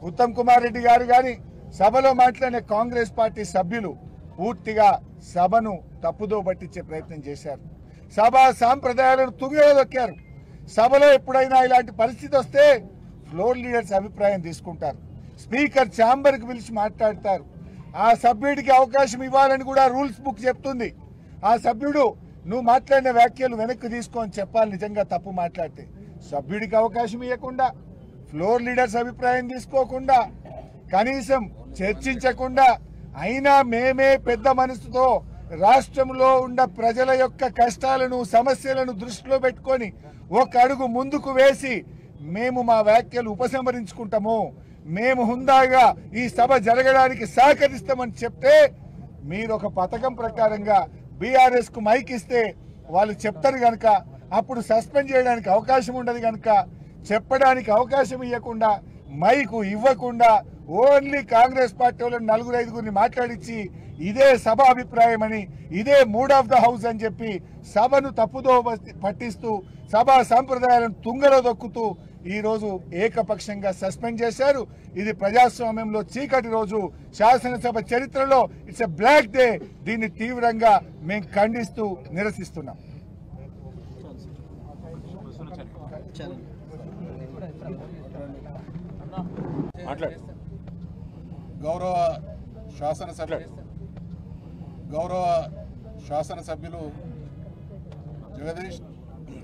ఉత్తమ్ కుమార్ రెడ్డి గారు గాని సభలో మాట్లాడిన కాంగ్రెస్ పార్టీ సభ్యులు పూర్తిగా సభను తప్పుదో పట్టించే ప్రయత్నం చేశారు. సభా సాంప్రదాయాలను తుంగలో దొక్కారు. సభలో ఎప్పుడైనా ఇలాంటి పరిస్థితి వస్తే ఫ్లోర్ లీడర్స్ అభిప్రాయం తీసుకుంటారు, స్పీకర్ ఛాంబర్కి పిలిచి మాట్లాడతారు. ఆ సభ్యుడికి అవకాశం ఇవ్వాలని కూడా రూల్స్ బుక్ చెప్తుంది. ఆ సభ్యుడు నువ్వు మాట్లాడిన వ్యాఖ్యలు వెనక్కి తీసుకొని చెప్పాలి. నిజంగా తప్పు మాట్లాడితే సభ్యుడికి అవకాశం ఇవ్వకుండా, ఫ్లోర్ లీడర్స్ అభిప్రాయం తీసుకోకుండా, కనీసం చర్చించకుండా, అయినా మేమే పెద్ద మనసుతో రాష్ట్రంలో ఉన్న ప్రజల యొక్క కష్టాలను, సమస్యలను దృష్టిలో పెట్టుకొని ఒక అడుగు ముందుకు వేసి మేము మా వ్యాఖ్యలు ఉపసంహరించుకుంటాము, మేము హుందాగా ఈ సభ జరగడానికి సహకరిస్తామని చెప్తే మీరు ఒక పథకం ప్రకారంగా బీఆర్ఎస్ కు మైక్ ఇస్తే వాళ్ళు చెప్తారు గనక అప్పుడు సస్పెండ్ చేయడానికి అవకాశం ఉండదు గనక చెప్పడానికి అవకాశం ఇవ్వకుండా, మైకు ఇవ్వకుండా ఓన్లీ కాంగ్రెస్ పార్టీ వాళ్ళని 4-5 మాట్లాడించి ఇదే సభ అభిప్రాయం అని, ఇదే మూడ్ ఆఫ్ ద హౌస్ అని చెప్పి సభను తప్పుదో పట్టిస్తూ సభా సంప్రదాయాలను తుంగలో దొక్కుతూ ఈ రోజు ఏకపక్షంగా సస్పెండ్ చేశారు. ఇది ప్రజాస్వామ్యంలో చీకటి రోజు, శాసనసభ చరిత్రలో ఇట్స్ ఎ బ్లాక్ డే. దీన్ని తీవ్రంగా మేము ఖండిస్తూ నిరసిస్తున్నాం. గౌరవ శాసనసభ గౌరవ శాసనసభ్యులు జగదీష్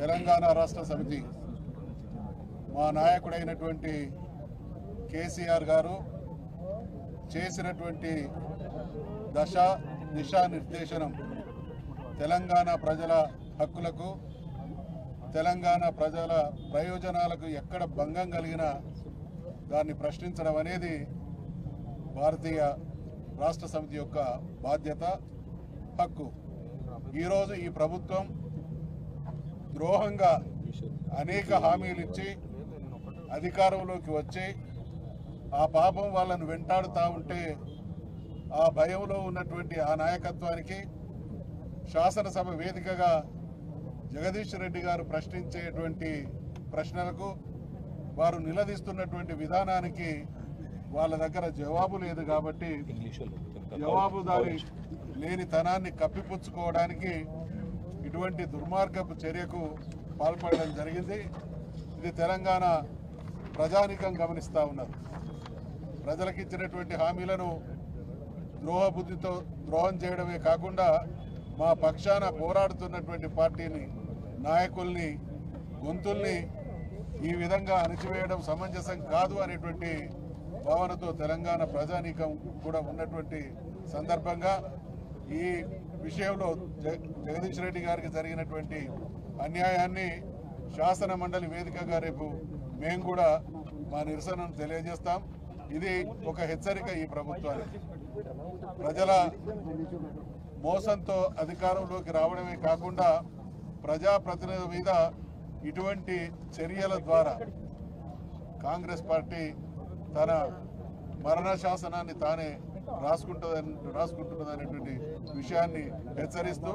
తెలంగాణ రాష్ట్ర సమితి మా నాయకుడైనటువంటి కేసీఆర్ గారు చేసినటువంటి దిశానిర్దేశనం తెలంగాణ ప్రజల హక్కులకు, తెలంగాణ ప్రజల ప్రయోజనాలకు ఎక్కడ భంగం కలిగినా దాన్ని ప్రశ్నించడం అనేది భారతీయ రాష్ట్ర సమితి యొక్క బాధ్యత, హక్కు. ఈరోజు ఈ ప్రభుత్వం ద్రోహంగా అనేక హామీలు ఇచ్చి అధికారంలోకి వచ్చి ఆ పాపం వాళ్ళను వెంటాడుతూ ఉంటే ఆ భయంలో ఉన్నటువంటి ఆ నాయకత్వానికి శాసనసభ వేదికగా జగదీష్ రెడ్డి గారు ప్రశ్నించేటువంటి ప్రశ్నలకు, వారు నిలదీస్తున్నటువంటి విధానానికి వాళ్ళ దగ్గర జవాబు లేదు కాబట్టి జవాబుదారి లేని తనాన్ని కప్పిపుచ్చుకోవడానికి ఇటువంటి దుర్మార్గపు చర్యకు పాల్పడడం జరిగింది. ఇది తెలంగాణ ప్రజానీకం గమనిస్తూ ఉన్నారు. ప్రజలకు ఇచ్చినటువంటి హామీలను ద్రోహబుద్ధితో ద్రోహం చేయడమే కాకుండా మా పక్షాన పోరాడుతున్నటువంటి పార్టీని, నాయకుల్ని, గొంతుల్ని ఈ విధంగా అణిచివేయడం సమంజసం కాదు అనేటువంటి భావనతో తెలంగాణ ప్రజానీకం కూడా ఉన్నటువంటి సందర్భంగా ఈ విషయంలో జగదీష్ రెడ్డి గారికి జరిగినటువంటి అన్యాయాన్ని శాసన మండలి వేదికగా రేపు మేము కూడా మా నిరసనను తెలియజేస్తాం. ఇది ఒక హెచ్చరిక ఈ ప్రభుత్వానికి. ప్రజల మోసంతో అధికారంలోకి రావడమే కాకుండా ప్రజాప్రతినిధుల మీద ఇటువంటి చర్యల ద్వారా కాంగ్రెస్ పార్టీ తన మరణ శాసనాన్ని తానే రాసుకుంటున్నదనేటువంటి విషయాన్ని హెచ్చరిస్తూ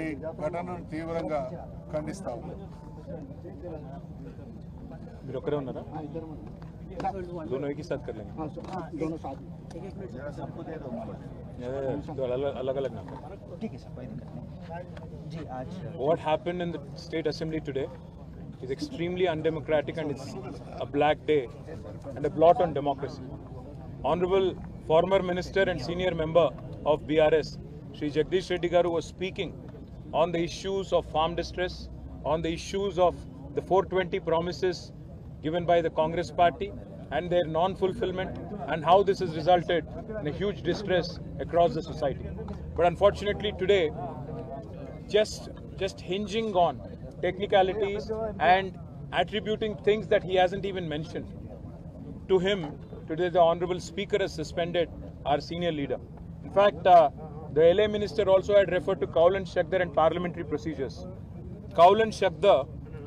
ఈ ఘటనను తీవ్రంగా ఖండిస్తాము. మీరు ఒక్కరే ఉన్నారా? दोनों एक ही साथ कर लेंगे। दोनों साथ अलग अलग ना ठीक है सर, कोई दिक्कत नहीं जी। आज What happened in the state assembly today is extremely undemocratic and it's a black day and a blot on democracy. Honorable former minister and senior member of BRS, Shri Jagdish Reddy Garu, was speaking on the issues of farm distress, on the issues of the 420 promises given by the Congress party and their non-fulfillment, and how this has resulted in a huge distress across the society. But unfortunately today, just hinging on technicalities and attributing things that he hasn't even mentioned to him, today the Honorable Speaker has suspended our senior leader. In fact, the LA minister also had referred to Kaul and Shakdar and parliamentary procedures. Kaul and Shakdar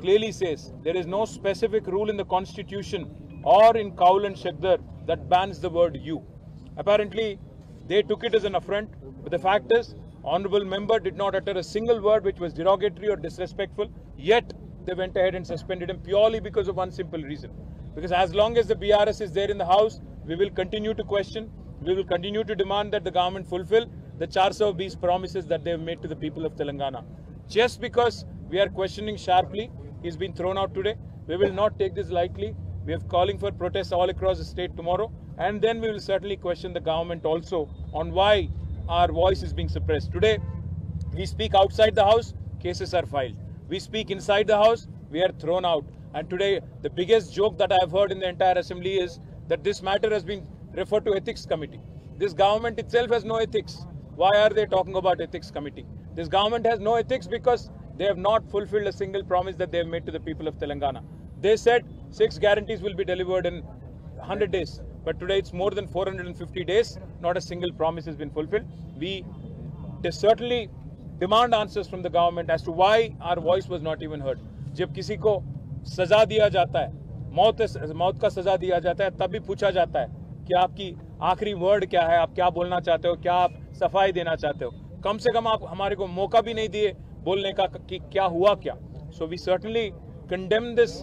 clearly says there is no specific rule in the constitution or in Kaul and Shakdar that bans the word you. Apparently, they took it as an affront, but the fact is, honorable member did not utter a single word which was derogatory or disrespectful, yet they went ahead and suspended him purely because of one simple reason. Because as long as the BRS is there in the house, we will continue to question, we will continue to demand that the government fulfill the 420 promises that they have made to the people of Telangana. Just because we are questioning sharply, he's been thrown out today. We will not take this lightly. We are calling for protests all across the state tomorrow, and then we will certainly question the government also on why our voice is being suppressed. Today, we speak outside the house, cases are filed. We speak inside the house, we are thrown out. And today, the biggest joke that I have heard in the entire assembly is that this matter has been referred to ethics committee. This government itself has no ethics. Why are they talking about ethics committee? This government has no ethics because they have not fulfilled a single promise that they have made to the people of Telangana. They said 6 guarantees will be delivered in 100 days. But today it's more than 450 days. Not a single promise has been fulfilled. We certainly demand answers from the government as to why our voice was not even heard. जब किसी को सजा दिया जाता है, मौत का सजा दिया जाता है, तब भी पूछा जाता है कि आपकी आखिरी वर्ड क्या है, आप क्या बोलना चाहते हो, क्या आप सफाई देना चाहते हो. कम से कम आप हमारे को मौका भी नहीं दिए बोलने का कि क्या हुआ क्या. So we certainly condemn this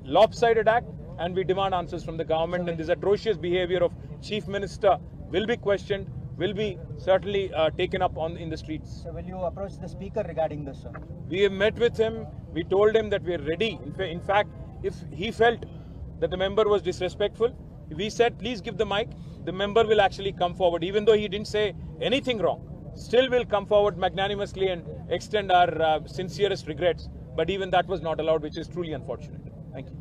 lopsided act and we demand answers from the government, and this atrocious behavior of Chief Minister will be questioned, will be certainly taken up in the streets. So will you approach the speaker regarding this, sir? We have met with him, we told him that we are ready. In fact, if he felt that the member was disrespectful, we said please give the mic, the member will actually come forward, even though he didn't say anything wrong. still will come forward magnanimously and extend our sincerest regrets. But even that was not allowed, which is truly unfortunate. Thank you.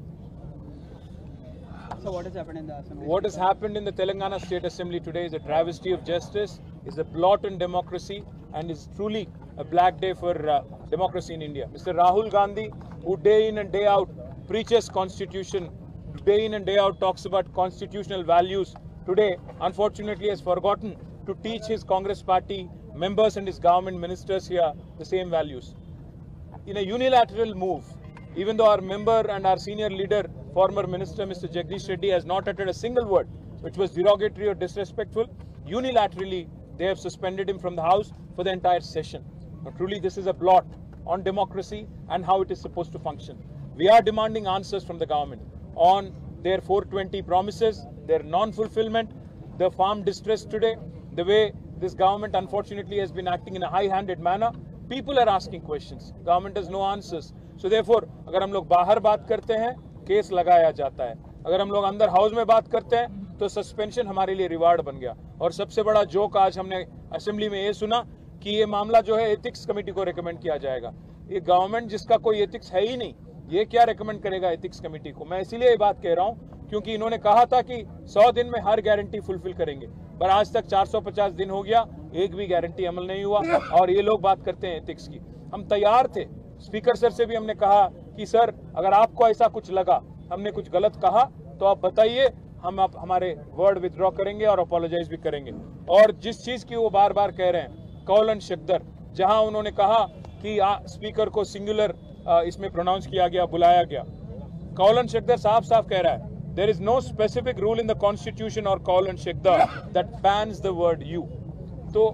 So what has happened in the Assembly? What has happened in the Telangana State Assembly today is a travesty of justice, is a blot on democracy, and is truly a black day for democracy in India. Mr. Rahul Gandhi, who day in and day out preaches constitution, day in and day out talks about constitutional values, today unfortunately has forgotten to teach his Congress party members and his government ministers here the same values. In a unilateral move, even though our member and our senior leader, former minister Mr. Jagdish Reddy, has not uttered a single word which was derogatory or disrespectful, unilaterally they have suspended him from the House for the entire session. Now, truly this is a blot on democracy and how it is supposed to function. We are demanding answers from the government on their 420 promises, their non-fulfillment, the farm distress today, the way this government unfortunately has been acting in a high-handed manner. People are asking questions. Government has no answers. So therefore, अगर हम लोग बाहर बात करते हैं, case लगाया जाता है. अगर हम लोग अंदर हाउस में बात करते हैं, तो सस्पेंशन हमारे लिए रिवार्ड बन गया. और सबसे बड़ा जोक आज हमने असेंबली में ये सुना कि ये मामला जो है एथिक्स कमेटी को रेकमेंड किया जाएगा. ये गवर्नमेंट जिसका कोई एथिक्स है ही नहीं, ये क्या रेकमेंड करेगा एथिक्स कमेटी को? मैं इसीलिए ये बात कह रहा हूँ क्योंकि इन्होंने कहा था कि 100 दिन में हर गारंटी फुलफिल करेंगे, पर आज तक 450 दिन हो गया, एक भी गारंटी अमल नहीं हुआ और ये लोग बात करते हैं एथिक्स की. हम तैयार थे, स्पीकर सर से भी हमने कहा कि सर अगर आपको ऐसा कुछ लगा, हमने कुछ गलत कहा तो आप बताइए, हम आप हमारे वर्ड विथड्रॉ करेंगे और अपोलोजाइज भी करेंगे. और जिस चीज की वो बार बार कह रहे हैं, कौल एंड शक्दर, जहां उन्होंने कहा कि स्पीकर को सिंगुलर इसमें प्रोनाउंस किया गया, बुलाया गया, कौल एंड शक्दर साफ साफ कह रहा है there is no specific rule in the constitution or call and shakdar that bans the word you. तो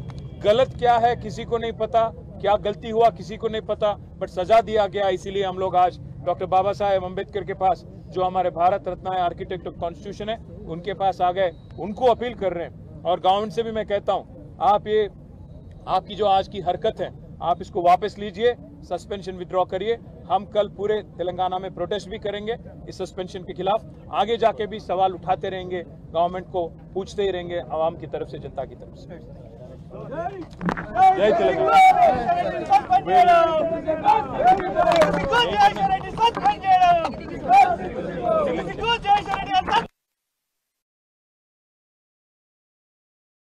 गलत क्या है किसी को नहीं पता, क्या गलती हुआ किसी को नहीं पता, बट सजा दिया गया. इसीलिए हम लोग आज डॉक्टर बाबा साहेब अम्बेडकर के पास, जो हमारे भारत रत्न है, आर्किटेक्ट ऑफ कॉन्स्टिट्यूशन है, उनके पास आ गए, उनको अपील कर रहे हैं. और गवर्नमेंट से भी मैं कहता हूँ, आप ये आपकी जो आज की हरकत है, आप इसको वापस लीजिए, सस्पेंशन विड्रॉ करिए. हम कल पूरे तेलंगाना में प्रोटेस्ट भी करेंगे इस सस्पेंशन के खिलाफ. आगे जाके भी सवाल उठाते रहेंगे, गवर्नमेंट को पूछते ही रहेंगे, आवाम की तरफ से, जनता की तरफ से. जय तेलंगाना.